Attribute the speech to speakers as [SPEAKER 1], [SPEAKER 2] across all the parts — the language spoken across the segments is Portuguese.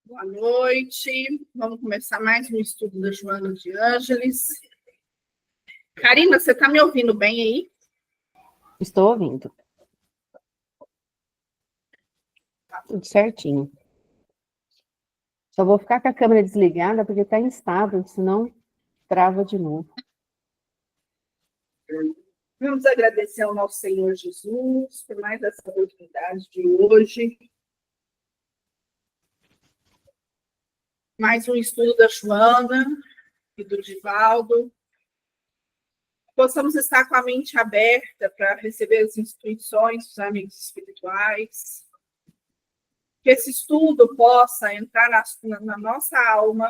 [SPEAKER 1] Boa noite. Vamos começar mais um estudo da Joana de Ângeles. Karina, você está me ouvindo bem aí?
[SPEAKER 2] Estou ouvindo. Tudo certinho. Só vou ficar com a câmera desligada porque está instável, senão trava de novo.
[SPEAKER 1] Vamos agradecer ao nosso Senhor Jesus por mais essa oportunidade de hoje. Mais um estudo da Joana e do Divaldo. Possamos estar com a mente aberta para receber as instruções dos amigos espirituais. Que esse estudo possa entrar na nossa alma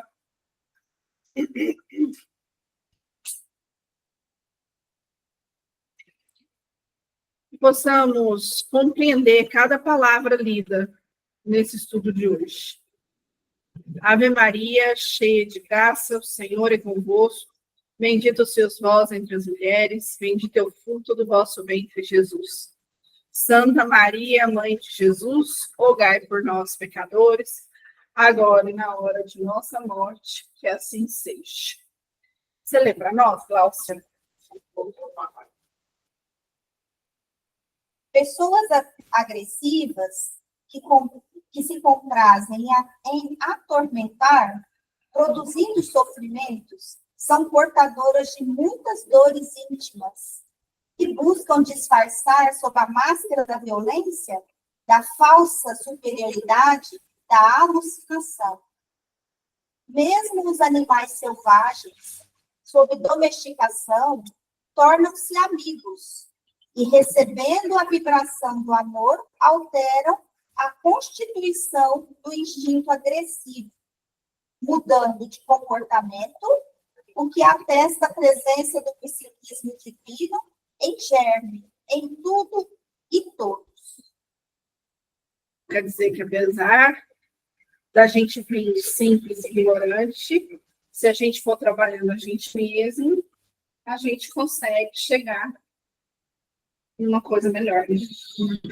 [SPEAKER 1] e possamos compreender cada palavra lida nesse estudo de hoje. Ave Maria, cheia de graça, o Senhor é convosco. Bendito sois vós entre as mulheres, bendito é o fruto do vosso ventre, Jesus. Santa Maria, Mãe de Jesus, rogai por nós, pecadores, agora e na hora de nossa morte, que assim seja. Você lê para nós, Glaucia?
[SPEAKER 3] Pessoas agressivas que se comprazem em atormentar, produzindo sofrimentos, são portadoras de muitas dores íntimas, que buscam disfarçar sob a máscara da violência, da falsa superioridade, da alucinação. Mesmo os animais selvagens, sob domesticação, tornam-se amigos, e recebendo a vibração do amor, alteram a constituição do instinto agressivo, mudando de comportamento, o que atesta a presença do psiquismo divino em germe, em tudo e todos.
[SPEAKER 1] Quer dizer que, apesar da gente vir simples e ignorante, se a gente for trabalhando a gente mesmo, a gente consegue chegar em uma coisa melhor.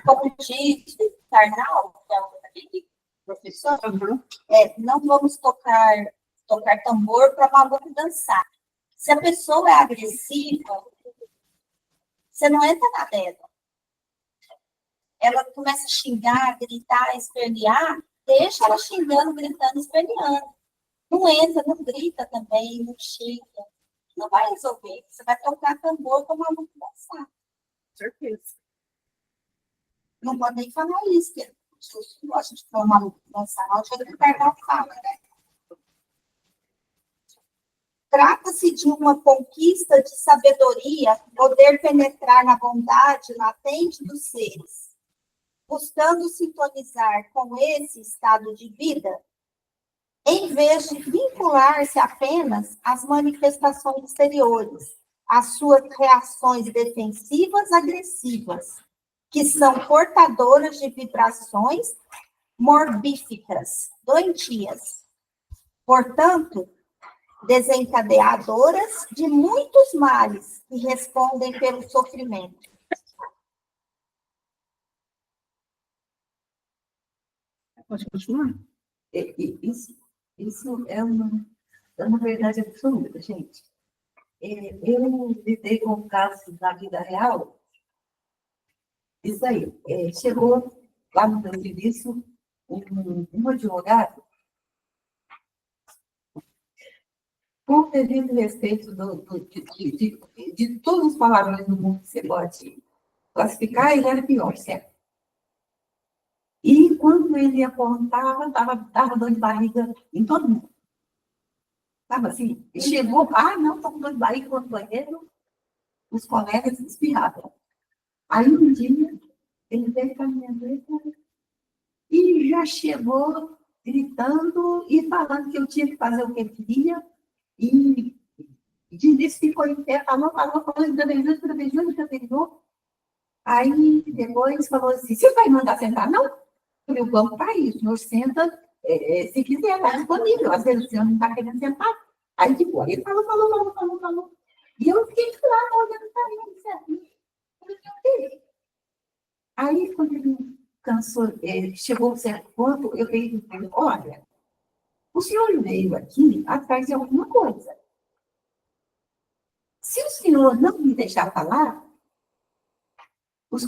[SPEAKER 3] Como diz Karnal, que é aquele professor, não vamos tocar tambor para maluco dançar. Se a pessoa é agressiva, você não entra na dela. Ela começa a xingar, gritar, espernear, deixa ela xingando, gritando, esperneando. Não entra, não grita também, não xinga. Não vai resolver. Você vai tocar tambor para maluco dançar.
[SPEAKER 1] Certeza.
[SPEAKER 3] Não pode nem falar isso, que Jesus não gosta de falar maluco dançar. Não, chega que o Karnal fala, né? Trata-se de uma conquista de sabedoria, poder penetrar na bondade latente dos seres, buscando sintonizar com esse estado de vida, em vez de vincular-se apenas às manifestações exteriores, às suas reações defensivas agressivas, que são portadoras de vibrações morbíficas, doentias. Portanto, desencadeadoras de muitos males que respondem pelo sofrimento.
[SPEAKER 1] Pode continuar?
[SPEAKER 4] Isso é uma verdade absoluta, gente. Eu lidei com casos da vida real. Isso aí. Chegou lá no meu serviço um advogado, com devido respeito de todos os palavrões do mundo que você pode classificar, ele era pior, certo? E quando ele apontava, dava dor de barriga em todo mundo. Estava assim, e chegou, não, estou com dor de barriga no banheiro, os colegas espirravam. Aí um dia, ele veio caminhando e já chegou gritando e falando que eu tinha que fazer o que ele queria, e de início ficou em pé, falou, interbeijou. Aí depois falou assim, você vai mandar sentar? Não, eu falei, vamos para isso, o senhor senta, se quiser, está disponível, às vezes o senhor não está querendo sentar. Aí tipo, ele falou. E eu fiquei lá olhando para ele, certo? Aí quando ele cansou, chegou a um certo ponto, eu falei, olha, senhor veio aqui atrás de alguma coisa. Se o senhor não me deixar falar,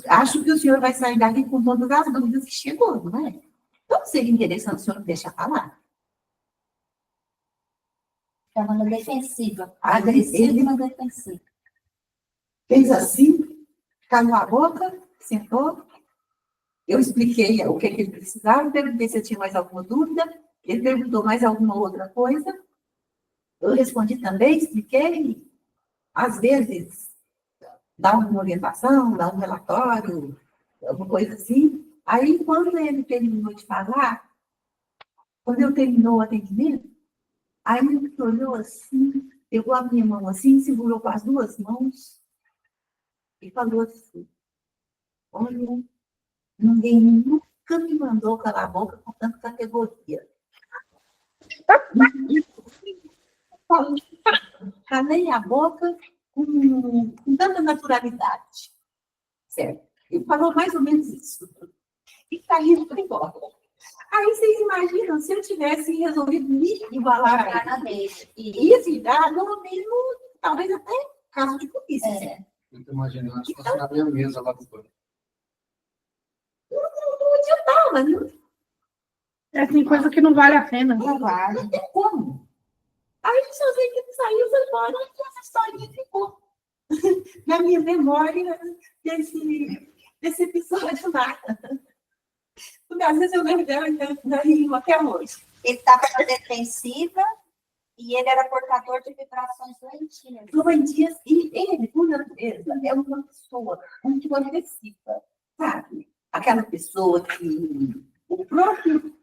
[SPEAKER 4] acho que o senhor vai sair daqui com todas as dúvidas que chegou, não é? Então, seria interessante o senhor me deixar falar.
[SPEAKER 3] Estava na defensiva.
[SPEAKER 4] Ele
[SPEAKER 3] na defensiva.
[SPEAKER 4] fez assim, calou a boca, sentou. Eu expliquei o que ele precisava, perguntei se eu tinha mais alguma dúvida. Ele perguntou mais alguma outra coisa. Eu respondi também, expliquei. Às vezes, dá uma orientação, dá um relatório, alguma coisa assim. Aí, quando ele terminou de falar, quando eu terminou o atendimento, aí ele olhou assim, pegou a minha mão assim, segurou com as duas mãos e falou assim, olha, ninguém nunca me mandou calar a boca com tanta categoria. Calei a boca com tanta naturalidade. Certo? Ele falou mais ou menos isso. E saiu para embora. Aí vocês imaginam se eu tivesse resolvido me igualar a ele. E assim, dar no mínimo, talvez até caso de polícia.
[SPEAKER 3] É.
[SPEAKER 5] Eu tô imaginando se fosse na minha mesa lá do banco.
[SPEAKER 4] Não adiantava, não.
[SPEAKER 1] Tem coisa que não vale a pena.
[SPEAKER 4] Não vai, não tem como. Aí só sei que ele saiu, foi embora, e essa historinha ficou na minha memória desse episódio lá. Porque às vezes eu lembro dela até hoje.
[SPEAKER 3] Ele estava na defensiva e ele era portador de vibrações doentias.
[SPEAKER 4] Doentias, e ele, por natureza, é uma pessoa muito agressiva, sabe? Aquela pessoa que o próprio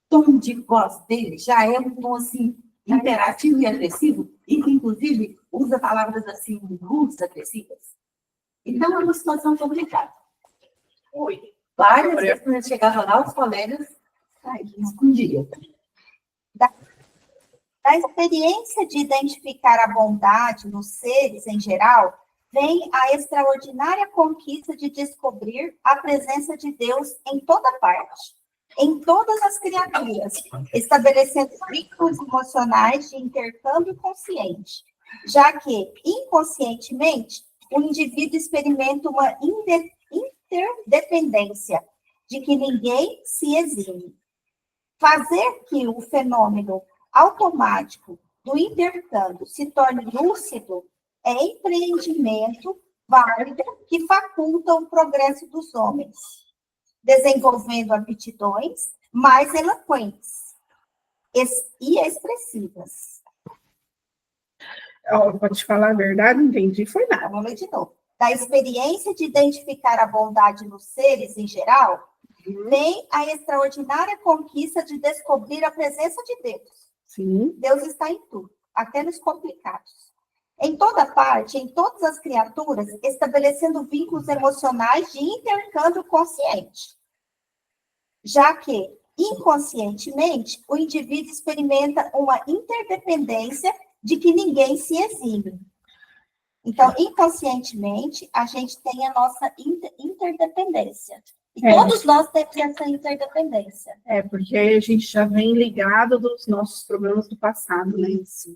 [SPEAKER 4] tom de voz dele já é um tom assim, imperativo e agressivo, e que, inclusive, usa palavras assim, rudes, agressivas. Então, é uma situação complicada.
[SPEAKER 1] Oi.
[SPEAKER 4] Várias vezes, quando eu chegava lá, os colegas escondiam.
[SPEAKER 3] Da experiência de identificar a bondade nos seres em geral, vem a extraordinária conquista de descobrir a presença de Deus em toda parte, em todas as criaturas, estabelecendo vínculos emocionais de intercâmbio consciente, já que, inconscientemente, o indivíduo experimenta uma interdependência de que ninguém se exime. Fazer que o fenômeno automático do intercâmbio se torne lúcido é empreendimento válido que faculta o progresso dos homens, desenvolvendo aptidões mais eloquentes e expressivas.
[SPEAKER 1] Para te falar a verdade, não entendi, foi nada.
[SPEAKER 3] Vamos ler de novo. Da experiência de identificar a bondade nos seres em geral, vem a extraordinária conquista de descobrir a presença de Deus.
[SPEAKER 1] Sim.
[SPEAKER 3] Deus está em tudo, até nos complicados. Em toda parte, em todas as criaturas, estabelecendo vínculos emocionais de intercâmbio consciente. Já que, inconscientemente, o indivíduo experimenta uma interdependência de que ninguém se exime. Então, inconscientemente, a gente tem a nossa interdependência. E todos nós temos essa interdependência.
[SPEAKER 1] Porque a gente já vem ligado dos nossos problemas do passado, né?
[SPEAKER 3] Isso.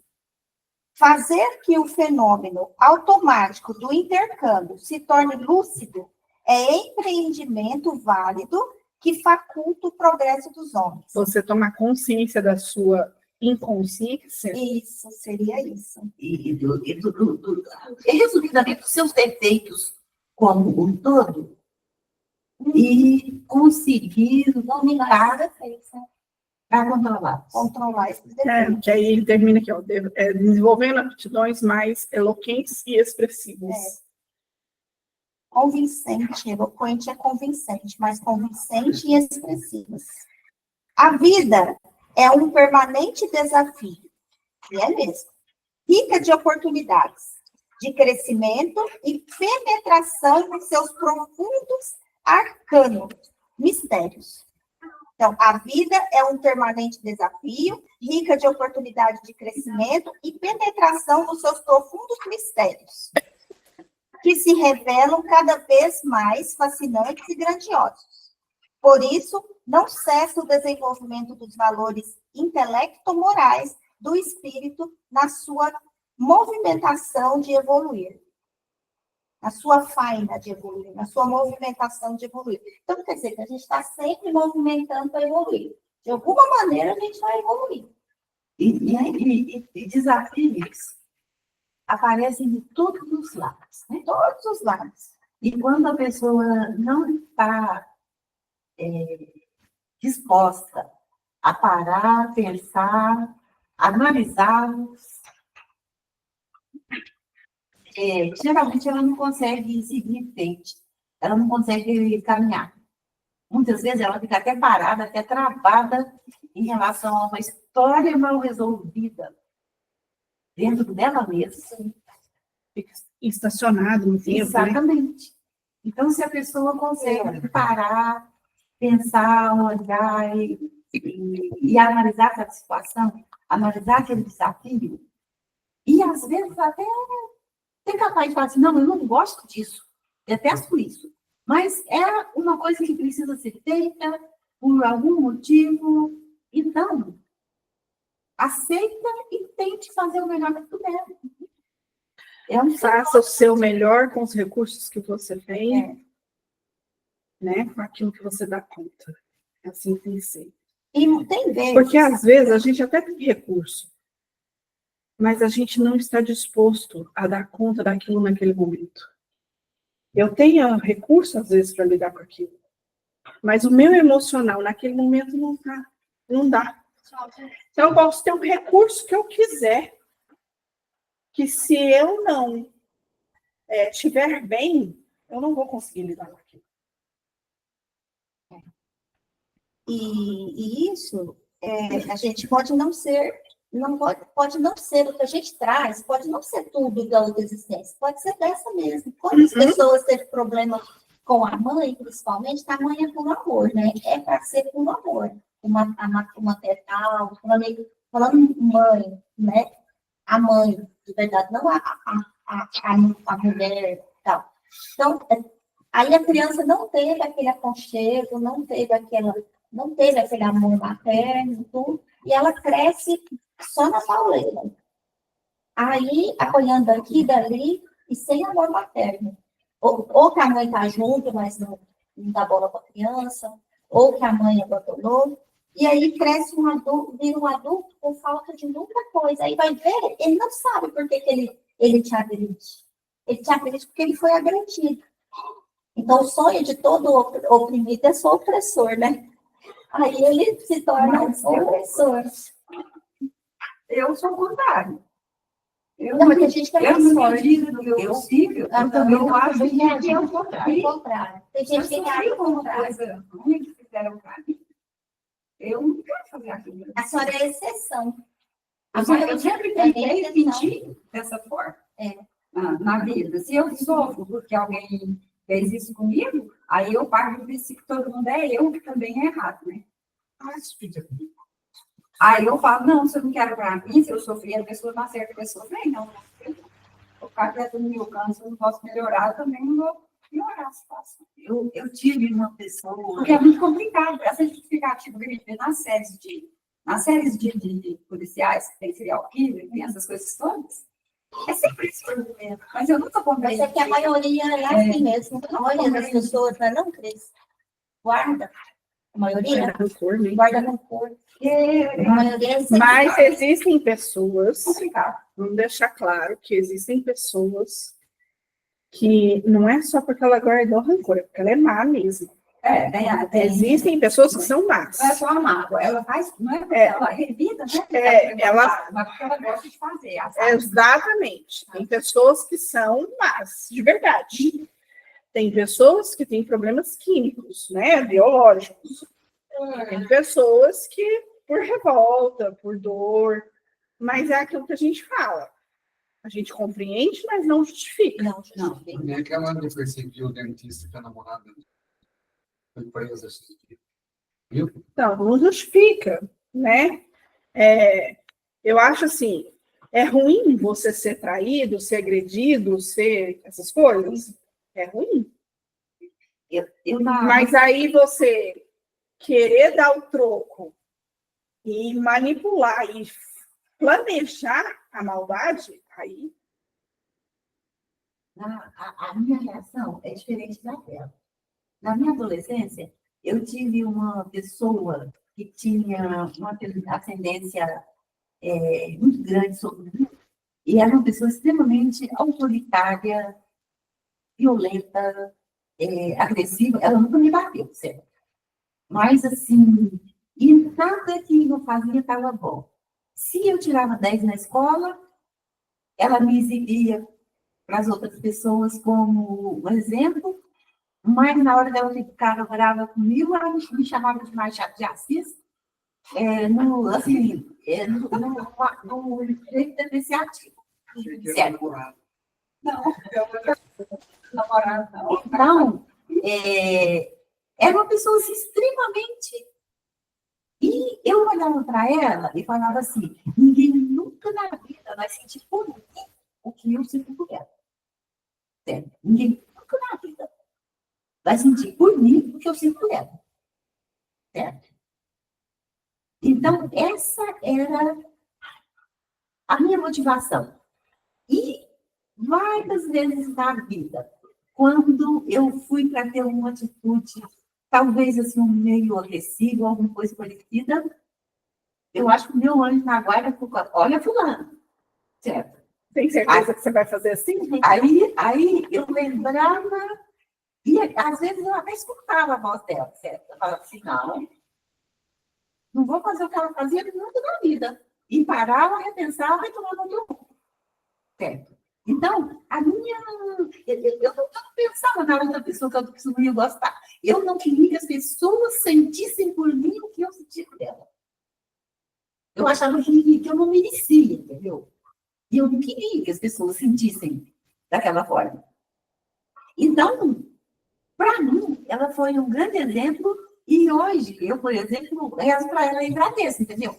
[SPEAKER 3] Fazer que o fenômeno automático do intercâmbio se torne lúcido é empreendimento válido que faculta o progresso dos homens.
[SPEAKER 1] Você tomar consciência da sua inconsciência.
[SPEAKER 3] Isso, seria isso.
[SPEAKER 4] E resumidamente, dos seus defeitos como um todo, e conseguir dominar para controlar.
[SPEAKER 3] Controlar esses defeitos.
[SPEAKER 1] Que aí ele termina aqui, ó, desenvolvendo aptidões mais eloquentes e expressivas.
[SPEAKER 3] Convincente, eloquente é convincente, mas convincente e expressivas. A vida é um permanente desafio, e é mesmo, rica de oportunidades, de crescimento e penetração nos seus profundos arcanos, mistérios. Então, a vida é um permanente desafio, rica de oportunidade de crescimento e penetração nos seus profundos mistérios, que se revelam cada vez mais fascinantes e grandiosos. Por isso, não cessa o desenvolvimento dos valores intelecto-morais do espírito na sua movimentação de evoluir, na sua faina de evoluir, na sua movimentação de evoluir. Então, quer dizer que a gente está sempre movimentando para evoluir. De alguma maneira, a gente vai evoluir.
[SPEAKER 4] E desafios aparecem de todos os lados, né?
[SPEAKER 3] Todos os lados.
[SPEAKER 4] E quando a pessoa não está disposta a parar, pensar, analisá-los, geralmente ela não consegue seguir em frente, ela não consegue caminhar. Muitas vezes ela fica até parada, até travada em relação a uma história mal resolvida dentro dela mesma.
[SPEAKER 1] Fica estacionado no tempo, né?
[SPEAKER 4] Exatamente. Então, se a pessoa consegue parar, pensar, olhar e analisar aquela situação, analisar aquele desafio, e às vezes até ser capaz de falar assim, não, eu não gosto disso, detesto isso, mas é uma coisa que precisa ser feita por algum motivo, então, aceita e tente fazer o melhor que puder.
[SPEAKER 1] Faça o seu melhor com os recursos que você tem, né? Com aquilo que você dá conta. Assim tem que ser.
[SPEAKER 3] E tem vezes...
[SPEAKER 1] Porque, às vezes, a gente até tem recurso, mas a gente não está disposto a dar conta daquilo naquele momento. Eu tenho recurso, às vezes, para lidar com aquilo, mas o meu emocional, naquele momento, não dá. Então, eu posso ter um recurso que eu quiser, que se eu não estiver bem, eu não vou conseguir lidar com aquilo.
[SPEAKER 3] E isso, a gente pode não ser, pode não ser o que a gente traz, pode não ser tudo da outra existência, pode ser dessa mesmo. Quantas pessoas teve problema com a mãe, principalmente, a mãe é por amor, né? É para ser por amor. Uma maternal, falando mãe, né? A mãe, de verdade, não a mulher e tal. Então, aí a criança não teve aquele aconchego, não teve aquele amor materno, tudo, e ela cresce só na pauleira. Aí, apanhando daqui e dali, e sem amor materno. Ou que a mãe está junto, mas não dá bola para a criança, ou que a mãe abandonou, e aí cresce um adulto, vira um adulto com falta de muita coisa. Aí vai ver, ele não sabe por que ele te agride. Ele te agride porque ele foi agredido. Então, o sonho de todo oprimido é ser opressor, né? Aí ele se torna opressor.
[SPEAKER 4] Eu sou o contrário.
[SPEAKER 3] Não, porque a gente quer
[SPEAKER 4] Eu não
[SPEAKER 3] sorte.
[SPEAKER 4] acredito no meu possível, eu acho que é o contrário.
[SPEAKER 3] Contrário. Tem
[SPEAKER 4] Se eu
[SPEAKER 3] gente que
[SPEAKER 4] sofri
[SPEAKER 3] quer o
[SPEAKER 4] alguma
[SPEAKER 3] contrário.
[SPEAKER 4] coisa ruim que fizeram para mim, eu não quero fazer aquilo.
[SPEAKER 3] A senhora é exceção.
[SPEAKER 4] Eu sempre tentei mentir dessa forma na vida. Se eu sofro porque alguém fez isso comigo, aí eu paro do princípio que todo mundo é eu, que também é errado, né? Aí eu falo, não, se eu não quero para mim, se eu sofri, a pessoa não acerta, a pessoa vem, não. O cara é do meu câncer, eu não posso melhorar, eu também não vou piorar a situação.
[SPEAKER 6] Eu tive uma pessoa.
[SPEAKER 4] Porque é muito complicado. Essa justificativa que a gente vê nas séries de policiais, que tem serial killer, tem essas coisas todas, é sempre esse argumento. Mas eu nunca comprei.
[SPEAKER 3] Mas é que a maioria é assim mesmo. A maioria das pessoas, não é não, Cris? Guarda. A maioria
[SPEAKER 1] Rancor, né?
[SPEAKER 3] guarda rancor. A maioria é assim.
[SPEAKER 1] Mas existem pessoas,
[SPEAKER 4] Complicado.
[SPEAKER 1] vamos deixar claro que existem pessoas que não é só porque ela guardou rancor, é porque ela é má mesmo. Existem pessoas que são más.
[SPEAKER 4] Não é só a mágoa, ela faz, não é porque ela revida, né? Mas porque ela gosta de fazer.
[SPEAKER 1] Exatamente. Tem pessoas que são más, de verdade. Tem pessoas que têm problemas químicos, né? Biológicos. Tem pessoas que, por revolta, por dor, mas é aquilo que a gente fala. A gente compreende, mas não justifica.
[SPEAKER 3] Não.
[SPEAKER 5] Nem aquela que perseguiu o dentista que a namorada foi presa. Viu?
[SPEAKER 1] Então, não justifica, né? Eu acho assim, é ruim você ser traído, ser agredido, ser essas coisas. É ruim. Mas aí você querer dar o troco e manipular e planejar a maldade, aí
[SPEAKER 4] A minha reação é diferente da dela. Na minha adolescência, eu tive uma pessoa que tinha uma ascendência muito grande sobre mim, e era uma pessoa extremamente autoritária, violenta, agressiva. Ela nunca me bateu, certo? Mas, assim, e nada que eu fazia estava bom. Se eu tirava 10 na escola, ela me exibia para as outras pessoas como um exemplo, mas na hora dela ficar brava comigo, ela me chamava de Machado de Assis, no jeito depreciativo. Certo? Não, namorado não. Então, era uma pessoa assim, extremamente. E eu olhava para ela e falava assim: ninguém nunca na vida vai sentir por mim o que eu sinto por ela. Certo? Ninguém nunca na vida vai sentir por mim o que eu sinto por ela. Certo? Então, essa era a minha motivação. E várias vezes na vida, quando eu fui para ter uma atitude, talvez assim, um meio agressivo, alguma coisa parecida, eu acho que o meu anjo na guarda ficou: olha, fulano, certo?
[SPEAKER 1] tem certeza que você vai fazer assim?
[SPEAKER 4] Aí eu lembrava, e às vezes eu até escutava a voz dela, certo? Eu falava assim: não vou fazer o que ela fazia nunca na vida. E parava, repensava e tomava outro rumo, certo? Então, eu não pensava na outra pessoa que eu não ia gostar. Eu não queria que as pessoas sentissem por mim o que eu sentia por ela. Eu achava que eu não merecia, entendeu? E eu não queria que as pessoas sentissem daquela forma. Então, para mim, ela foi um grande exemplo. E hoje, eu, por exemplo, rezo para ela e agradeço, entendeu?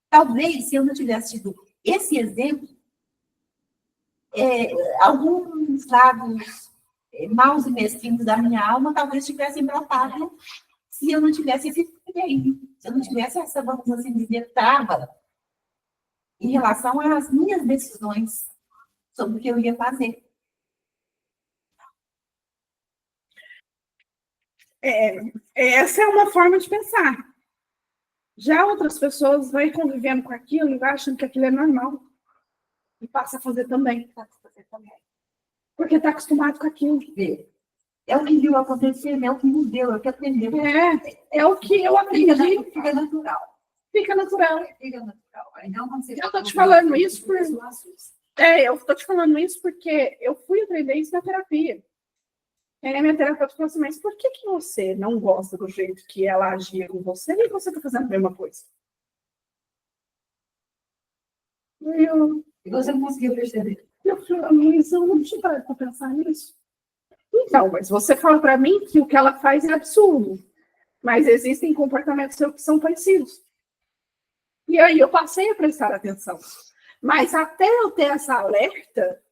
[SPEAKER 4] Talvez, se eu não tivesse tido esse exemplo, alguns lados maus e mesquinhos da minha alma talvez tivessem brotado se eu não tivesse esse freio, se eu não tivesse essa, vamos assim dizer, trava em relação às minhas decisões sobre o que eu ia fazer.
[SPEAKER 1] Essa é uma forma de pensar. Já outras pessoas vão convivendo com aquilo e vão achando que aquilo é normal. E passa a fazer também. Porque está acostumado com aquilo.
[SPEAKER 4] É o que viu acontecer, é o que me deu, é o que aprendeu.
[SPEAKER 1] É o que eu aprendi.
[SPEAKER 4] Fica natural.
[SPEAKER 1] Fica natural.
[SPEAKER 4] Fica natural. Então, você
[SPEAKER 1] eu estou te falando isso eu estou te falando isso porque eu fui aprender isso na terapia. Minha terapeuta falou assim: mas por que você não gosta do jeito que ela agia com você e você está fazendo a mesma coisa?
[SPEAKER 4] E você não conseguiu perceber?
[SPEAKER 1] Eu falei: mas eu não tinha parado para pensar nisso. Então, mas você fala para mim que o que ela faz é absurdo, mas existem comportamentos seus que são parecidos. E aí eu passei a prestar atenção. Mas até eu ter essa alerta,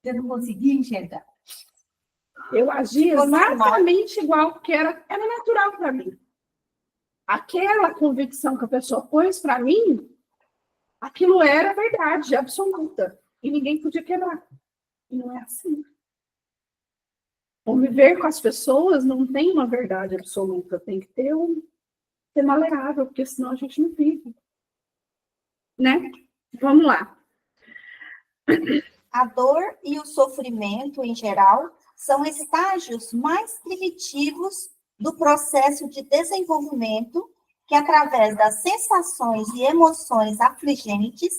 [SPEAKER 4] você não conseguia enxergar.
[SPEAKER 1] Eu agia exatamente igual, porque era natural para mim. Aquela convicção que a pessoa pôs para mim, aquilo era verdade absoluta. E ninguém podia quebrar. E não é assim. Conviver com as pessoas não tem uma verdade absoluta. Tem que ser maleável, porque senão a gente não vive. Né? Vamos lá.
[SPEAKER 3] A dor e o sofrimento, em geral, são estágios mais primitivos do processo de desenvolvimento que, através das sensações e emoções afligentes,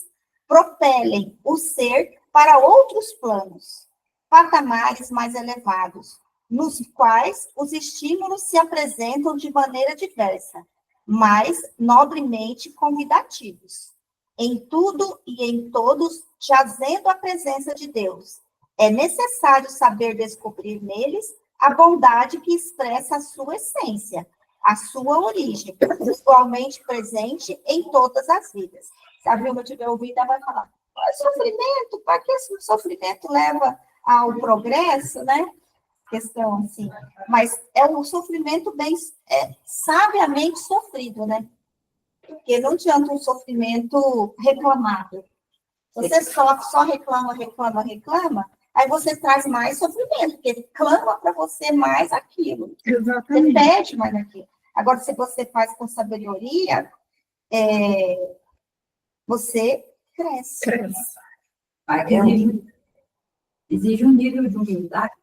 [SPEAKER 3] propelem o ser para outros planos, patamares mais elevados, nos quais os estímulos se apresentam de maneira diversa, mas nobremente convidativos. Em tudo e em todos, jazendo a presença de Deus, é necessário saber descobrir neles a bondade que expressa a sua essência, a sua origem, igualmente presente em todas as vidas. Se a Vilma tiver ouvido, ela vai falar: sofrimento, para que esse sofrimento leva ao progresso, né? questão, assim. Mas é um sofrimento bem sabiamente sofrido, né? Porque não adianta um sofrimento reclamado. Você só reclama, aí você traz mais sofrimento, porque clama para você mais aquilo. Você
[SPEAKER 1] Exatamente.
[SPEAKER 3] pede mais aquilo. Agora, se você faz com sabedoria, você cresce.
[SPEAKER 1] Cresce.
[SPEAKER 6] Exige um nível de humildade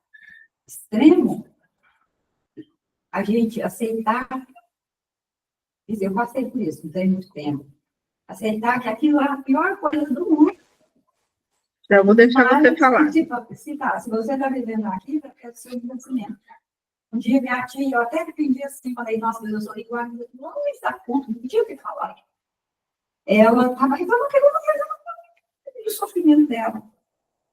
[SPEAKER 6] extremo. A gente aceitar, dizer, eu passei por isso, não tem muito tempo. Aceitar que aquilo é a pior coisa do mundo.
[SPEAKER 1] Já vou deixar você
[SPEAKER 6] Mas,
[SPEAKER 1] falar.
[SPEAKER 6] se você está vivendo aquilo, é o seu nascimento. Um dia minha tia, eu até entendi assim, falei, nossa, mas eu sou igual, não me dá conta, não tinha o que falar. Ela estava reclamando que eu não fazia o sofrimento dela.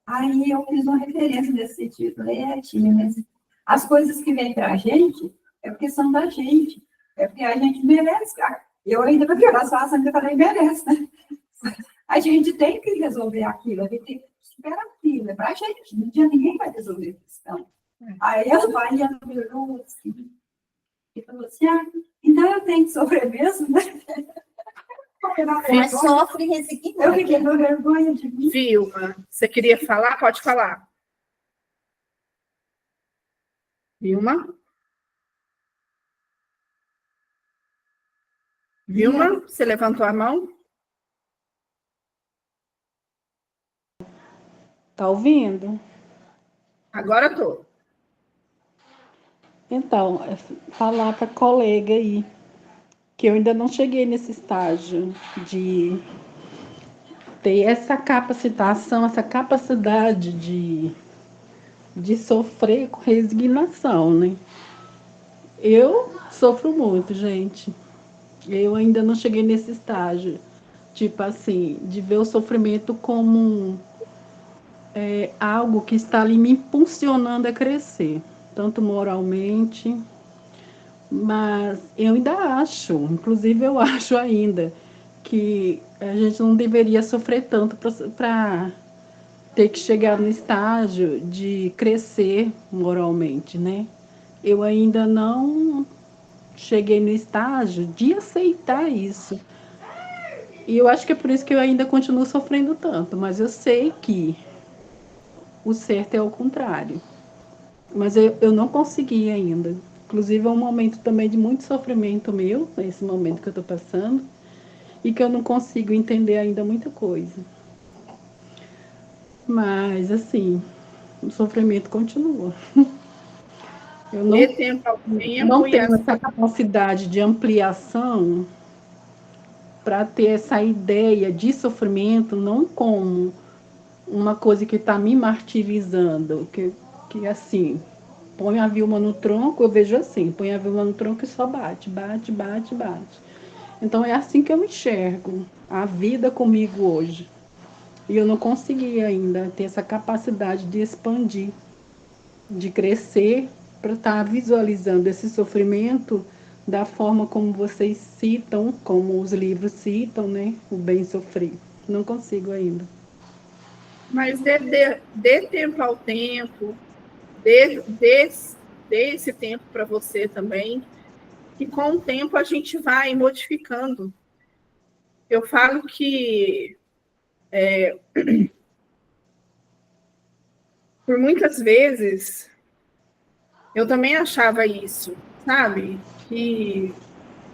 [SPEAKER 6] Aí eu fiz uma referência nesse sentido. Falei, tia, mas as coisas que vêm para a gente é porque são da gente, é porque a gente merece, cara. Eu ainda, para piorar a situação, ainda falei, merece, né? A gente tem que resolver aquilo, a gente tem que superar aquilo, é para a gente, não tinha ninguém vai resolver a questão. Aí ela vai e ela virou assim, e falou assim, então eu tenho que sofrer mesmo, né?
[SPEAKER 3] Mas sofre resignado.
[SPEAKER 6] Eu fiquei com vergonha de mim.
[SPEAKER 1] Vilma, você queria falar? Pode falar. Vilma? Vilma, você levantou a mão?
[SPEAKER 7] Tá ouvindo?
[SPEAKER 1] Agora estou.
[SPEAKER 7] Então, falar para colega aí que eu ainda não cheguei nesse estágio de ter essa capacitação, essa capacidade de sofrer com resignação, né? Eu sofro muito, gente. Eu ainda não cheguei nesse estágio, tipo assim, de ver o sofrimento como algo que está ali me impulsionando a crescer, tanto moralmente, mas eu ainda acho, inclusive eu acho ainda, que a gente não deveria sofrer tanto para ter que chegar no estágio de crescer moralmente, né? Eu ainda não cheguei no estágio de aceitar isso. E eu acho que é por isso que eu ainda continuo sofrendo tanto, mas eu sei que o certo é o contrário. Mas eu não consegui ainda. Inclusive é um momento também de muito sofrimento meu, esse momento que eu estou passando, e que eu não consigo entender ainda muita coisa. Mas, assim, o sofrimento continua. Eu
[SPEAKER 1] Dê tempo ao tempo
[SPEAKER 7] não
[SPEAKER 1] e
[SPEAKER 7] tenho essa capacidade de ampliação para ter essa ideia de sofrimento, não como uma coisa que está me martirizando, que assim, põe a Vilma no tronco, eu vejo assim, põe a Vilma no tronco e só bate, bate, bate, bate. Então é assim que eu enxergo a vida comigo hoje. E eu não consegui ainda ter essa capacidade de expandir, de crescer, para estar visualizando esse sofrimento da forma como vocês citam, como os livros citam, né? O bem sofrer. Não consigo ainda.
[SPEAKER 1] Mas dê tempo ao tempo, dê esse tempo para você também, e com o tempo a gente vai modificando. Eu falo que por muitas vezes eu também achava isso, sabe? Que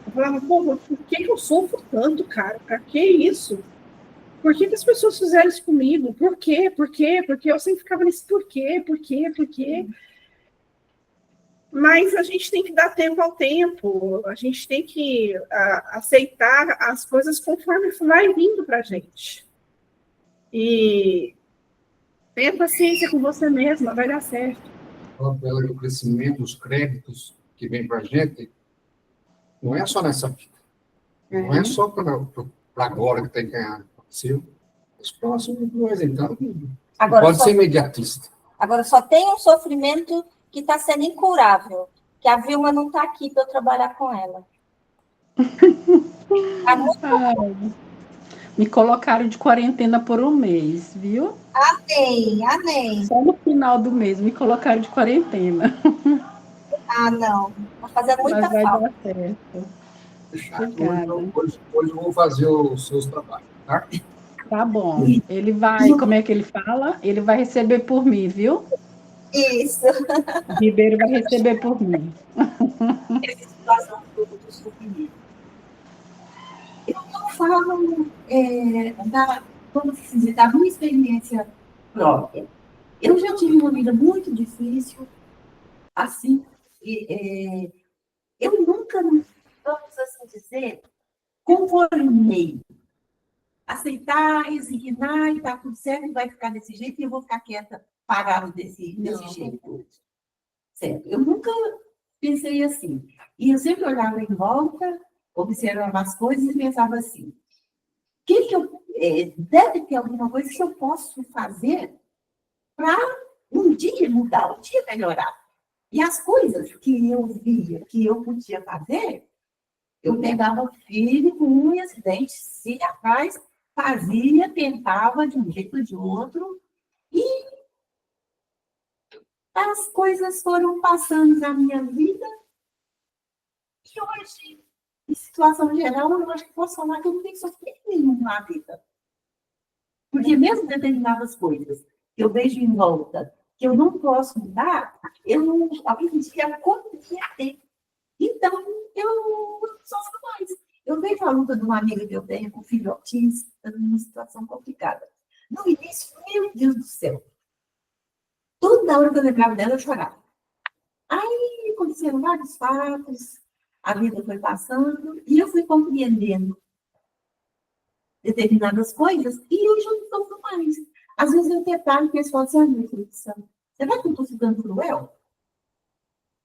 [SPEAKER 1] eu falava, pô, por que eu sofro tanto, cara? Pra que isso? Por que as pessoas fizeram isso comigo? Por quê? Por quê? Porque eu sempre ficava nesse por quê? Por quê? Por quê? Mas a gente tem que dar tempo ao tempo, a gente tem que aceitar as coisas conforme vai vindo para a gente. E tenha paciência com você mesma, vai dar certo.
[SPEAKER 5] O crescimento, os créditos que vem para a gente, não é só nessa vida. Não é só para agora que tem que ganhar. Os próximos dois, então,
[SPEAKER 3] Agora,
[SPEAKER 5] pode ser imediatista.
[SPEAKER 3] Agora, só tem um sofrimento que está sendo incurável, que a Vilma não está aqui para eu trabalhar com ela.
[SPEAKER 7] Me colocaram de quarentena por um mês, viu?
[SPEAKER 3] Amém.
[SPEAKER 7] Só no final do mês me colocaram de quarentena.
[SPEAKER 3] Ah, não. Vai fazer muita
[SPEAKER 7] Mas vai
[SPEAKER 3] falta.
[SPEAKER 7] dar certo.
[SPEAKER 5] Obrigada. Hoje eu vou fazer os seus trabalhos, tá?
[SPEAKER 7] Tá bom. Ele vai, como é que ele fala? Ele vai receber por mim, viu?
[SPEAKER 3] Isso.
[SPEAKER 7] O Ribeiro vai receber por mim.
[SPEAKER 6] Essa situação do sofrimento. Eu não falo vamos dizer, da minha experiência própria. Eu já tive uma vida muito difícil, assim, eu nunca, vamos assim dizer, conformei. Aceitar, resignar e tá tudo certo, vai ficar desse jeito e eu vou ficar quieta, parada desse jeito. Certo. Eu nunca pensei assim. E eu sempre olhava em volta, observava as coisas e pensava assim, deve ter alguma coisa que eu posso fazer para um dia mudar, um dia melhorar. E as coisas que eu via, que eu podia fazer, eu pegava firme com unhas e dentes, se atrás, fazia, tentava de um jeito ou de outro, e as coisas foram passando na minha vida, e hoje, em situação geral, eu acho que posso falar que eu não tenho sofrido nenhum na vida. Porque mesmo determinadas coisas que eu vejo em volta, que eu não posso mudar, alguém dia compreender. Então, eu não sofro mais. Eu vejo a luta de uma amiga que eu tenho com filho autista, numa situação complicada. No início, meu Deus do céu, toda hora que eu lembrava dela, eu chorava. Aí aconteceram vários fatos, a vida foi passando, e eu fui compreendendo determinadas coisas, e hoje eu não sofro mais. Às vezes eu deparo e falam assim, minha filha, será que eu estou ficando cruel?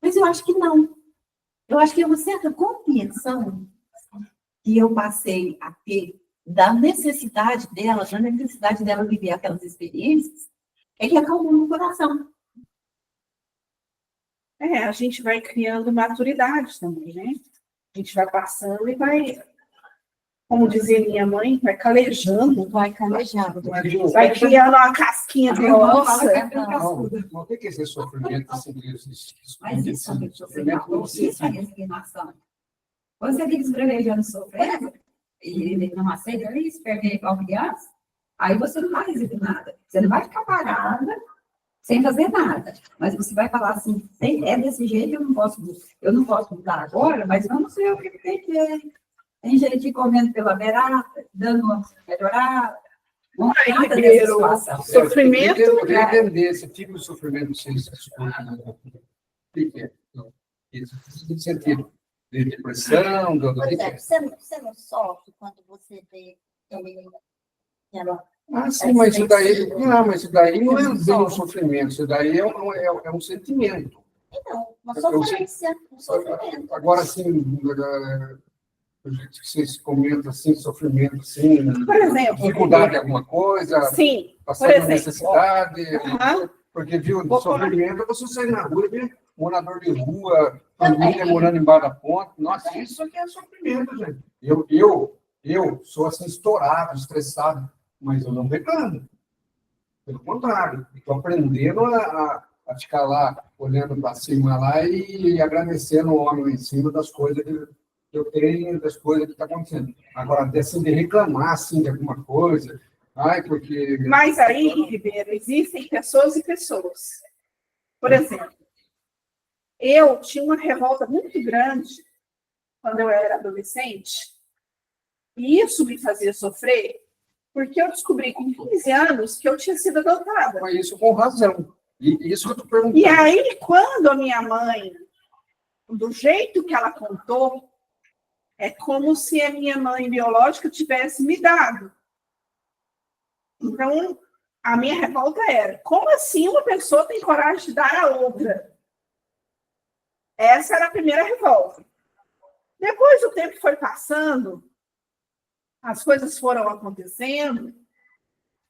[SPEAKER 6] Mas eu acho que não. Eu acho que é uma certa compreensão que eu passei a ter da necessidade dela viver aquelas experiências, é que acalmou no coração.
[SPEAKER 1] A gente vai criando maturidade também, né? A gente vai passando e vai, como dizia minha mãe, vai calejando.
[SPEAKER 3] Vai calejando.
[SPEAKER 1] Vai criando uma casquinha grossa.
[SPEAKER 5] Não tem que ser sofrimento assim,
[SPEAKER 6] Mas isso é
[SPEAKER 5] sofrimento.
[SPEAKER 6] isso é resignação. Quando você fica esbravejando sofrendo, e ele não aceita, ele espera igual criança, aí você não vai resignar. Você não vai ficar parada, sem fazer nada. Mas você vai falar assim, é desse jeito, eu não posso mudar agora, mas vamos ver o que tem que ver. Tem gente comendo pela beirada, dando uma melhorada. Não trata dessa situação.
[SPEAKER 1] Sofrimento.
[SPEAKER 5] Eu queria entender esse tipo de sofrimento que vocês escutam. O que é? Esse sentido de depressão,
[SPEAKER 3] Por exemplo, você não sofre quando você vê
[SPEAKER 5] sim, mas isso daí não é bem um sofrimento, isso daí é um sentimento.
[SPEAKER 3] Então, uma sofrência, um sofrimento.
[SPEAKER 5] Agora, assim, vocês comentam assim, sofrimento, assim,
[SPEAKER 1] Por exemplo,
[SPEAKER 5] dificuldade em alguma coisa,
[SPEAKER 1] sim,
[SPEAKER 5] passar por necessidade, porque, viu, sofrimento é você sair na rua e ver morador de rua, família morando embaixo da ponte. Nossa, isso aqui é sofrimento, gente. Eu sou assim, estourado, estressado, mas eu não reclamo. Pelo contrário, estou aprendendo a ficar lá, olhando para cima lá e agradecendo o homem lá em cima das coisas que eu tenho, das coisas que estão acontecendo. Agora, assim, de reclamar assim, de alguma coisa, porque...
[SPEAKER 1] Mas aí, Ribeiro, existem pessoas e pessoas. Por exemplo, eu tinha uma revolta muito grande quando eu era adolescente, e isso me fazia sofrer, porque eu descobri com 15 anos que eu tinha sido adotada.
[SPEAKER 5] Mas isso com razão. E isso que eu estou perguntando.
[SPEAKER 1] E aí, quando a minha mãe, do jeito que ela contou, é como se a minha mãe biológica tivesse me dado. Então, a minha revolta era, como assim uma pessoa tem coragem de dar a outra? Essa era a primeira revolta. Depois o tempo foi passando, as coisas foram acontecendo,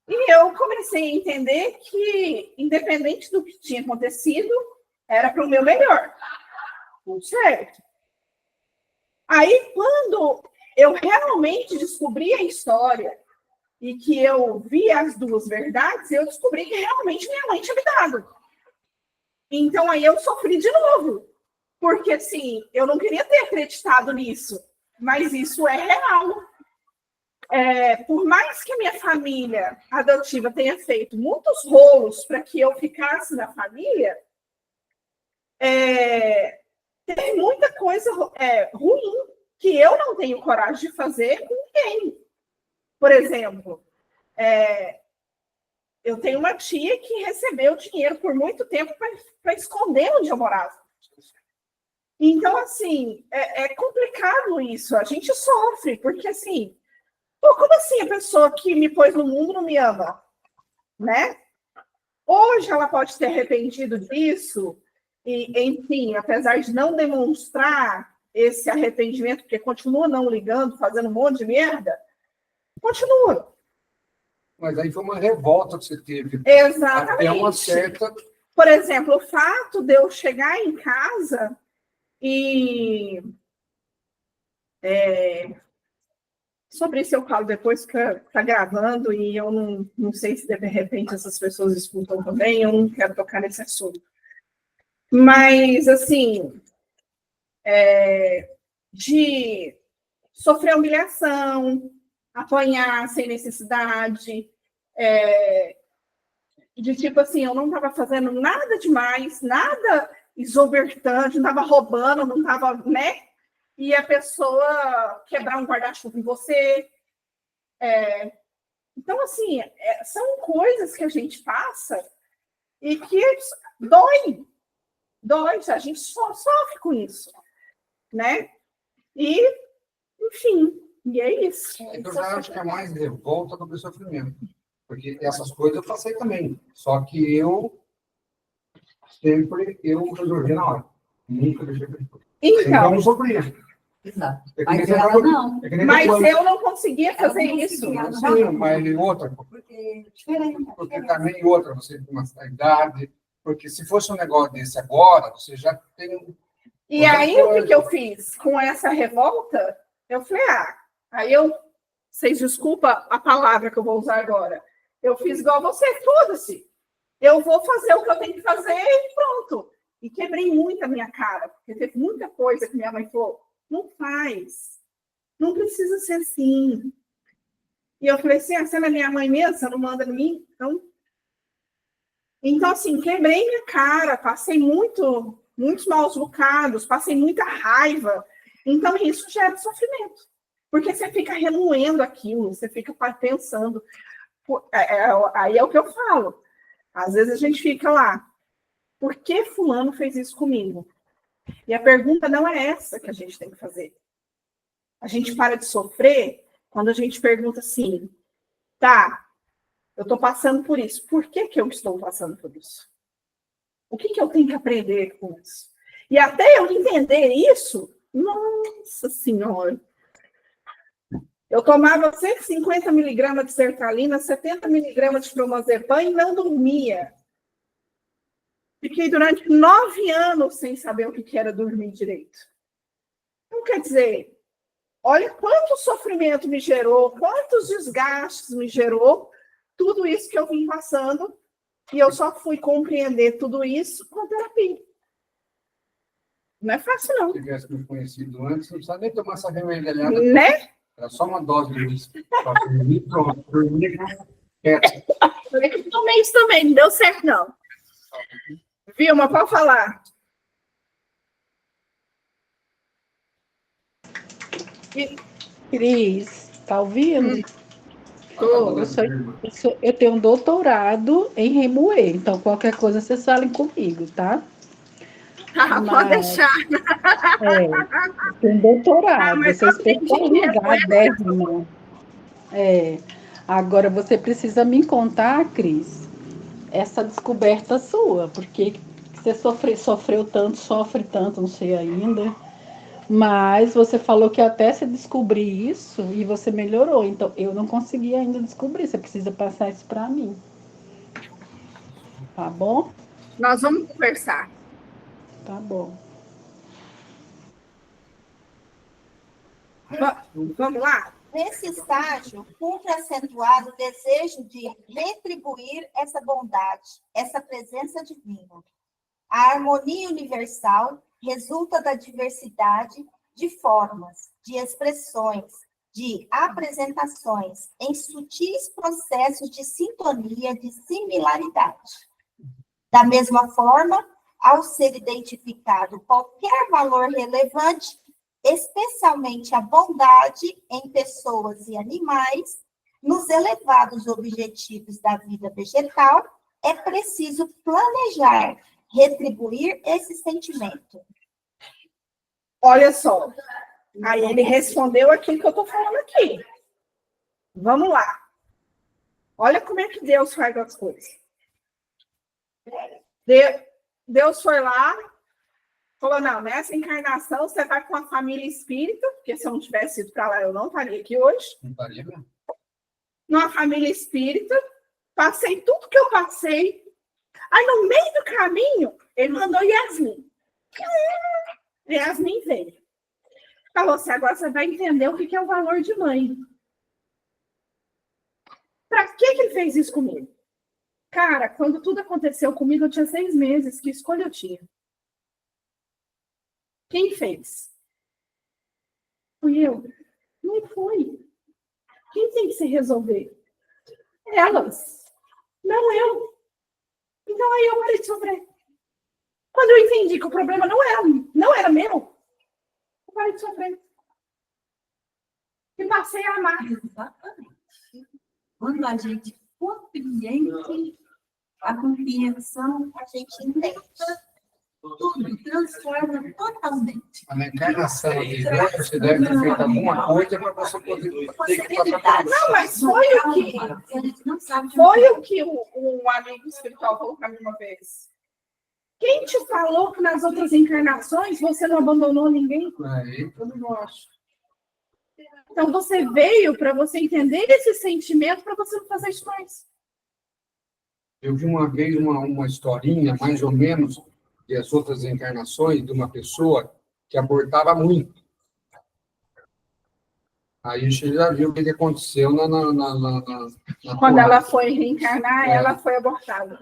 [SPEAKER 1] e eu comecei a entender que, independente do que tinha acontecido, era para o meu melhor. Tudo certo. Aí, quando eu realmente descobri a história e que eu vi as duas verdades, eu descobri que realmente minha mãe tinha me dado. Então, aí eu sofri de novo. Porque, assim, eu não queria ter acreditado nisso, mas isso é real. Por mais que a minha família adotiva tenha feito muitos rolos para que eu ficasse na família, tem muita coisa ruim que eu não tenho coragem de fazer com ninguém. Por exemplo, eu tenho uma tia que recebeu dinheiro por muito tempo para esconder onde eu morava. Então, assim, é complicado isso. A gente sofre, porque, assim, como assim a pessoa que me pôs no mundo não me ama? Né? Hoje ela pode ter arrependido disso, e, enfim, apesar de não demonstrar esse arrependimento, porque continua não ligando, fazendo um monte de merda, continua.
[SPEAKER 5] Mas aí foi uma revolta que você teve.
[SPEAKER 1] Exatamente.
[SPEAKER 5] Até uma certa...
[SPEAKER 1] Por exemplo, o fato de eu chegar em casa e... sobre isso eu falo depois que está gravando e eu não sei se de repente essas pessoas escutam também, eu não quero tocar nesse assunto. Mas, assim, de sofrer humilhação, apanhar sem necessidade, de tipo assim, eu não estava fazendo nada demais, nada exorbitante, não estava roubando, não estava, né? E a pessoa quebrar um guarda-chuva em você. Então, assim, são coisas que a gente passa e que dói, a gente só sofre com isso, né? E, enfim, e é isso.
[SPEAKER 5] Eu já acho que é mais revolta do que sofrimento. Porque essas coisas eu passei também. Só que eu resolvi na hora. Nunca deixei de fazer.
[SPEAKER 1] Então,
[SPEAKER 5] eu não sofria.
[SPEAKER 4] Exato.
[SPEAKER 5] É que
[SPEAKER 4] Mas
[SPEAKER 5] nem
[SPEAKER 4] ela não.
[SPEAKER 1] mas eu não conseguia fazer
[SPEAKER 4] Ela não
[SPEAKER 1] isso.
[SPEAKER 4] conseguia.
[SPEAKER 5] Sim, mas outra,
[SPEAKER 4] Porque diferente.
[SPEAKER 5] porque também outra, você tem uma idade, porque se fosse um negócio desse agora, você já tem...
[SPEAKER 1] E aí, o que eu fiz com essa revolta? Eu falei, vocês desculpa a palavra que eu vou usar agora. Eu fiz igual você, foda-se. Eu vou fazer o que eu tenho que fazer e pronto. E quebrei muito a minha cara, porque teve muita coisa que minha mãe falou, não faz. Não precisa ser assim. E eu falei assim, você não é minha mãe mesmo? Você não manda em mim? Então, assim, quebrei minha cara, passei muitos maus bocados, passei muita raiva. Então, isso gera sofrimento. Porque você fica remoendo aquilo, você fica pensando. Aí é o que eu falo. Às vezes a gente fica lá, por que fulano fez isso comigo? E a pergunta não é essa que a gente tem que fazer. A gente para de sofrer quando a gente pergunta assim, tá, eu estou passando por isso. Por que eu estou passando por isso? O que eu tenho que aprender com isso? E até eu entender isso, nossa senhora, eu tomava 150 miligramas de sertralina, 70 miligramas de clonazepam e não dormia. Fiquei durante 9 anos sem saber o que era dormir direito. Então, quer dizer, olha quanto sofrimento me gerou, quantos desgastes me gerou, tudo isso que eu vim passando, e eu só fui compreender tudo isso com terapia. Não é fácil, não.
[SPEAKER 5] Se tivesse me conhecido antes, não precisava nem tomar essa remédio.
[SPEAKER 1] Né?
[SPEAKER 5] Era só uma dose de uísque. Pronto, dormir.
[SPEAKER 1] Eu tomei isso também, não deu certo, não. Vilma, pode falar.
[SPEAKER 7] Cris, tá ouvindo?
[SPEAKER 1] Tô.
[SPEAKER 7] Eu tenho um doutorado em remoer, então qualquer coisa vocês falem comigo, tá?
[SPEAKER 1] Pode deixar.
[SPEAKER 7] Eu tenho um doutorado,
[SPEAKER 1] mas
[SPEAKER 7] você é
[SPEAKER 1] só tem
[SPEAKER 7] especializadérrima. Agora você precisa me contar, Cris, essa descoberta sua, porque você sofreu tanto, sofre tanto, não sei ainda. Mas você falou que até você descobrir isso e você melhorou. Então, eu não consegui ainda descobrir. Você precisa passar isso para mim. Tá bom?
[SPEAKER 1] Nós vamos conversar.
[SPEAKER 7] Tá bom.
[SPEAKER 1] Vamos lá?
[SPEAKER 3] Nesse estágio, cumpre acentuar o desejo de retribuir essa bondade, essa presença divina. A harmonia universal resulta da diversidade de formas, de expressões, de apresentações, em sutis processos de sintonia, de similaridade. Da mesma forma, ao ser identificado qualquer valor relevante, especialmente a bondade em pessoas e animais, nos elevados objetivos da vida vegetal, é preciso planejar, retribuir esse sentimento.
[SPEAKER 1] Olha só, aí ele respondeu aquilo que eu estou falando aqui. Vamos lá. Olha como é que Deus faz as coisas. Deus foi lá, falou, não, nessa encarnação você vai com a família espírita, porque se eu não tivesse ido para lá, eu não estaria aqui hoje.
[SPEAKER 5] Não estaria mesmo?
[SPEAKER 1] Numa família espírita, passei tudo que eu passei. Aí, no meio do caminho, ele mandou Yasmin. Yasmin veio. Falou assim, agora você vai entender o que é o valor de mãe. Para que ele fez isso comigo? Cara, quando tudo aconteceu comigo, eu tinha 6 meses. Que escolha eu tinha? Quem fez? Fui eu? Não foi. Quem tem que se resolver? Elas. Não eu. Então aí eu parei de sofrer. Quando eu entendi que o problema não era meu, eu parei de sofrer. E passei a amar.
[SPEAKER 6] Exatamente. Quando a gente compreende a compreensão,
[SPEAKER 3] A gente entende.
[SPEAKER 6] tudo transforma totalmente.
[SPEAKER 5] A encarnação de Deus, você deve ter feito alguma coisa para você poder ter que passar por isso.
[SPEAKER 1] Não, mas foi o que...
[SPEAKER 6] A gente não sabe.
[SPEAKER 1] Foi o que um amigo espiritual falou para mim uma vez. Quem te falou que nas outras encarnações você não abandonou ninguém?
[SPEAKER 5] Eu não acho.
[SPEAKER 1] Então você veio para você entender esse sentimento para você não fazer isso mais.
[SPEAKER 5] Eu vi uma vez uma historinha, mais ou menos, das outras encarnações, de uma pessoa que abortava muito. Aí você já viu o que aconteceu na
[SPEAKER 1] Quando
[SPEAKER 5] porrada.
[SPEAKER 1] ela foi reencarnar, ela foi abortada.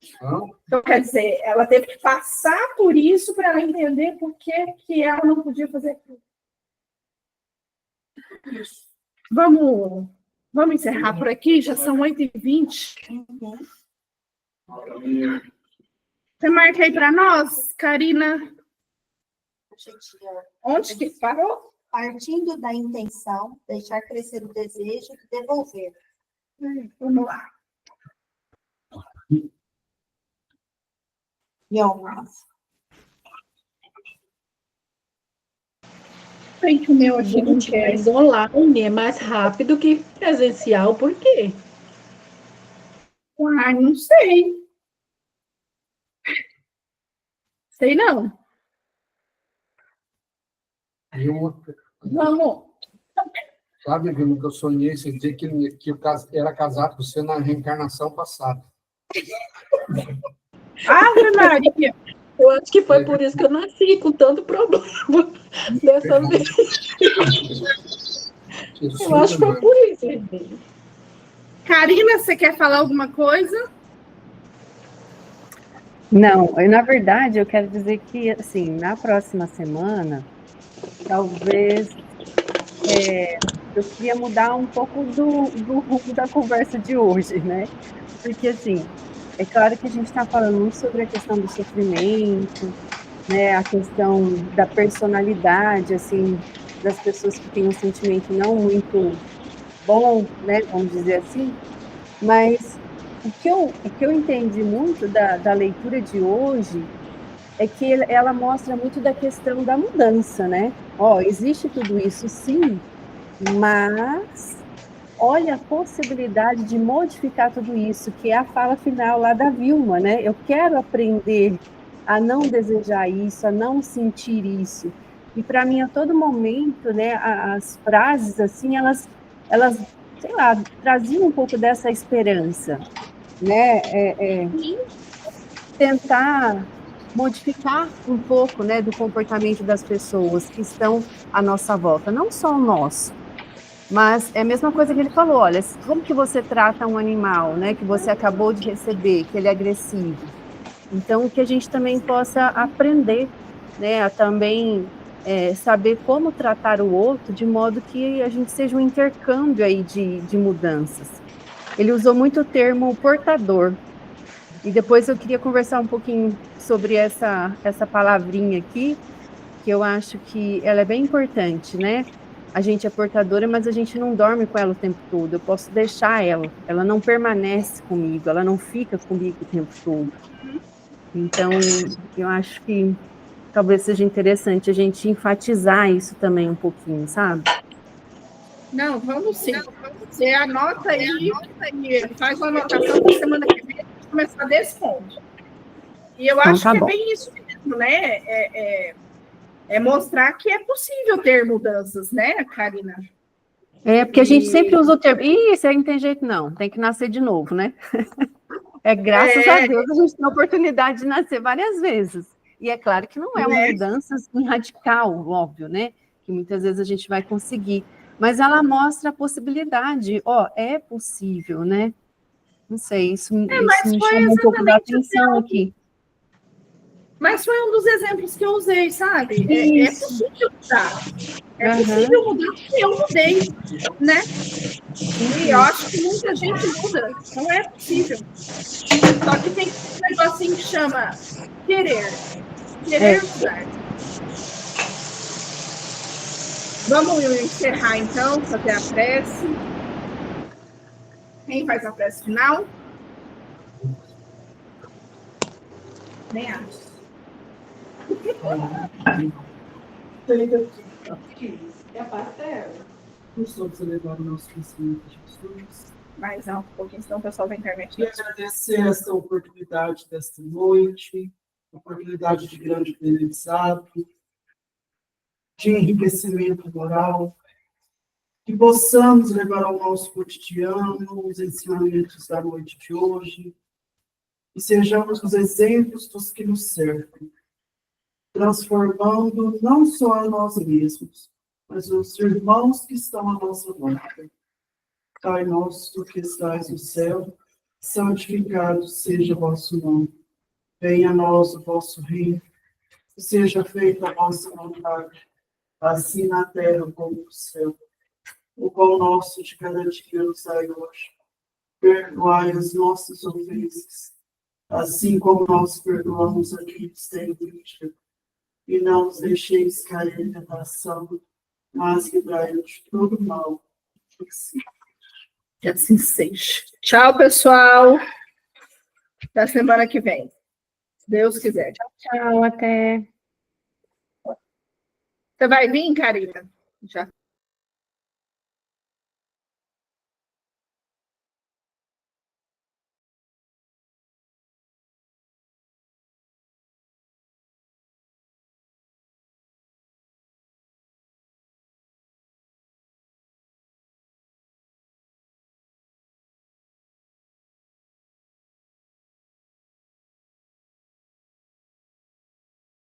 [SPEAKER 5] Então,
[SPEAKER 1] Então, quer dizer, ela teve que passar por isso para ela entender por que ela não podia fazer aquilo. Vamos encerrar por aqui, já são 8h20. Você marca aí para nós, Karina? Onde que parou?
[SPEAKER 3] Partindo da intenção, deixar crescer o desejo de devolver.
[SPEAKER 1] Vamos lá. Tem que o meu aqui não quer.
[SPEAKER 7] Mas online é mais rápido que presencial, por quê?
[SPEAKER 1] Ah, não sei. Sei não. Vamos.
[SPEAKER 5] sabe, Vilma, que eu sonhei esse dia que eu era casado com você na reencarnação passada.
[SPEAKER 1] Ave Maria!
[SPEAKER 7] Eu acho que foi por isso que eu nasci com tanto problema dessa vez. Eu acho que foi por isso.
[SPEAKER 1] Karina, você quer falar alguma coisa?
[SPEAKER 2] Não, na verdade, eu quero dizer que, assim, na próxima semana, talvez eu queria mudar um pouco do rumo da conversa de hoje, né? Porque, assim, é claro que a gente está falando muito sobre a questão do sofrimento, né? A questão da personalidade, assim, das pessoas que têm um sentimento não muito bom, né? Vamos dizer assim, mas o que eu entendi muito da leitura de hoje é que ela mostra muito da questão da mudança, né? Existe tudo isso sim, mas olha a possibilidade de modificar tudo isso, que é a fala final lá da Vilma, né? Eu quero aprender a não desejar isso, a não sentir isso. E para mim, a todo momento, né, as frases, assim, elas, sei lá, traziam um pouco dessa esperança, né? Tentar modificar um pouco, né, do comportamento das pessoas que estão à nossa volta, não só o nosso, Mas é a mesma coisa que ele falou, olha, como que você trata um animal, né, que você acabou de receber, que ele é agressivo? Então, que a gente também possa aprender, né, a também saber como tratar o outro, de modo que a gente seja um intercâmbio aí de mudanças. Ele usou muito o termo portador, e depois eu queria conversar um pouquinho sobre essa palavrinha aqui, que eu acho que ela é bem importante, né? A gente é portadora, mas a gente não dorme com ela o tempo todo. Eu posso deixar ela não permanece comigo, ela não fica comigo o tempo todo. Então, eu acho que talvez seja interessante a gente enfatizar isso também um pouquinho, sabe?
[SPEAKER 1] Não, vamos sim. Você anota aí e faz uma anotação para semana que vem a gente começar desse ponto. E eu
[SPEAKER 2] Então,
[SPEAKER 1] acho
[SPEAKER 2] tá
[SPEAKER 1] que é
[SPEAKER 2] bom.
[SPEAKER 1] bem isso mesmo, né? É mostrar que é possível ter mudanças, né, Karina?
[SPEAKER 2] É, porque a gente sempre usa o termo, isso aí não tem jeito não, tem que nascer de novo, né? É graças a Deus a gente tem a oportunidade de nascer várias vezes. E é claro que não é uma mudança assim, radical, óbvio, né? Que muitas vezes a gente vai conseguir. Mas ela mostra a possibilidade, ó, é possível, né? Não sei, isso
[SPEAKER 1] Mas
[SPEAKER 2] me
[SPEAKER 1] foi
[SPEAKER 2] chamou um pouco da
[SPEAKER 1] exatamente
[SPEAKER 2] atenção aqui.
[SPEAKER 1] Mas foi um dos exemplos que eu usei, sabe? É
[SPEAKER 2] Isso.
[SPEAKER 1] possível mudar. É
[SPEAKER 2] Aham.
[SPEAKER 1] possível mudar porque eu mudei, né? E eu acho que muita gente muda. Não é possível. Só que tem um negocinho que chama querer. Querer mudar. Vamos encerrar, então, fazer a prece. Quem faz a prece final? Nem acho.
[SPEAKER 7] É pastel.
[SPEAKER 8] Nós todos elevar o nosso pensamento a Jesus
[SPEAKER 1] Mais um pouquinho, senão o pessoal da internet.
[SPEAKER 8] e agradecer esta oportunidade desta noite, oportunidade de grande aprendizado, de enriquecimento moral, que possamos levar ao nosso cotidiano os ensinamentos da noite de hoje e sejamos os exemplos dos que nos cercam, transformando não só a nós mesmos, mas os irmãos que estão à nossa volta. Pai nosso que estais no céu, santificado seja o vosso nome. Venha a nós o vosso reino, seja feita a vossa vontade, assim na terra como no céu. O pão nosso de cada dia nos dai hoje. Perdoai as nossas ofensas, assim como nós perdoamos a quem nos tem ofendido. E não nos deixeis cair em tentação, mas livrai-nos de todo mal.
[SPEAKER 1] Que assim seja. Tchau, pessoal. Até semana que vem. Se Deus quiser.
[SPEAKER 2] Tchau, até.
[SPEAKER 1] Você vai vir, Karina? Já.